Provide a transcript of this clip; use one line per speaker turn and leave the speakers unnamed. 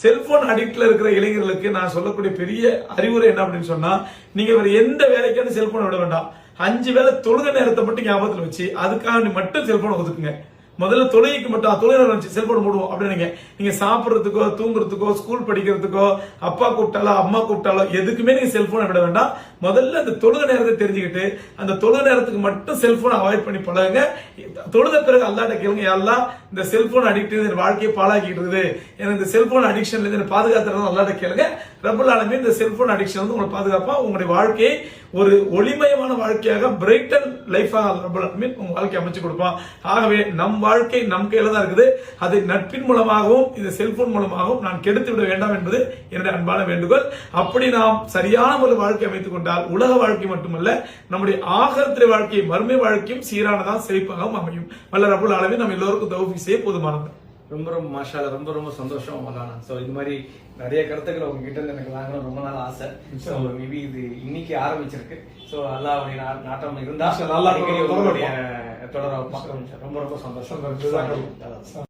Cellphone அடிக்ட்ல இருக்கிற இளைஞர்களுக்கு நான் சொல்லக்கூடிய பெரிய அறிவுரை என்ன அப்படின்னு சொன்னா, நீங்க வேற எந்த வேலைக்கான செல்போன் விட வேண்டாம். 5 வேளை தொழுகை நேரத்தை மட்டும் ஞாபகத்தில் வச்சு அதுக்காக மட்டும் செல்போனை ஒதுக்குங்க. முதல்ல தொழுகைக்கு மட்டும் தொழுகை வச்சு செல்போன் போடுவோம் அப்படின்னு நீங்க சாப்பிடுறதுக்கோ தூங்குறதுக்கோ ஸ்கூல் படிக்கிறதுக்கோ அப்பா கூப்பிட்டாலோ அம்மா கூப்பிட்டாலோ எதுக்குமே நீங்க செல்போனை விட வேண்டாம். முதல்ல அந்த தொழுகை நேரத்தை தெரிஞ்சுக்கிட்டு அந்த தொழுகை நேரத்துக்கு மட்டும் செல்போனை அவாய்ட் பண்ணி பழகுங்க. தொழுத பிறகு அல்லாட்ட கேளுங்க, எல்லாம் இந்த செல்போன் அடிக்ட் என் வாழ்க்கையை பாழாக்கிட்டு இருக்குது, எனக்கு இந்த செல்போன் அடிக்ஷன்ல இருந்து பாதுகாத்துறது அல்லாட்ட கேளுங்க. ரப்பல் ஆலமீன் இந்த செல்போன் அடிக்ஷன் வந்து உங்களை பாதுகாப்பா உங்களுடைய வாழ்க்கையை ஒரு ஒளிமயமான வாழ்க்கையாக பிரைட்டன் லைஃபாக ரப்பல் ஆலமீன் உங்க வாழ்க்கை அமைச்சு கொடுப்பான். ஆகவே நம் வாழ்க்கை நம் கையில தான் இருக்குது. அதை நட்பின் மூலமாகவும் இந்த செல்போன் மூலமாகவும் நான் கெடுத்து விட வேண்டாம் என்பது என்னுடைய அன்பான வேண்டுகோள். அப்படி நாம் சரியான ஒரு வாழ்க்கை அமைத்துக் கொண்டால் உலக வாழ்க்கை மட்டுமல்ல, நம்முடைய ஆகத்திரை வாழ்க்கை மர்மை வாழ்க்கையும் சீரானதான் செழிப்பாகவும் அமையும். வல்ல ரப்பல் ஆலமீன் நம்ம எல்லோருக்கும் தௌஃபீக் செய்ய போதுமானது.
ரொம்ப ரொம்ப மாஷா, ரொம்ப ரொம்ப சந்தோஷம் மௌலானா. ஸோ இது மாதிரி நிறைய கருத்துக்களை உங்ககிட்ட இருந்து எனக்கு வாங்கணும் ரொம்ப நாள் ஆசை. ஸோ மேபி இது இன்னைக்கு ஆரம்பிச்சிருக்கு. ஸோ அல்லாஹ்வுடைய நாட்டம் இருந்தா தொடர வைப்பான். ரொம்ப ரொம்ப சந்தோஷம்.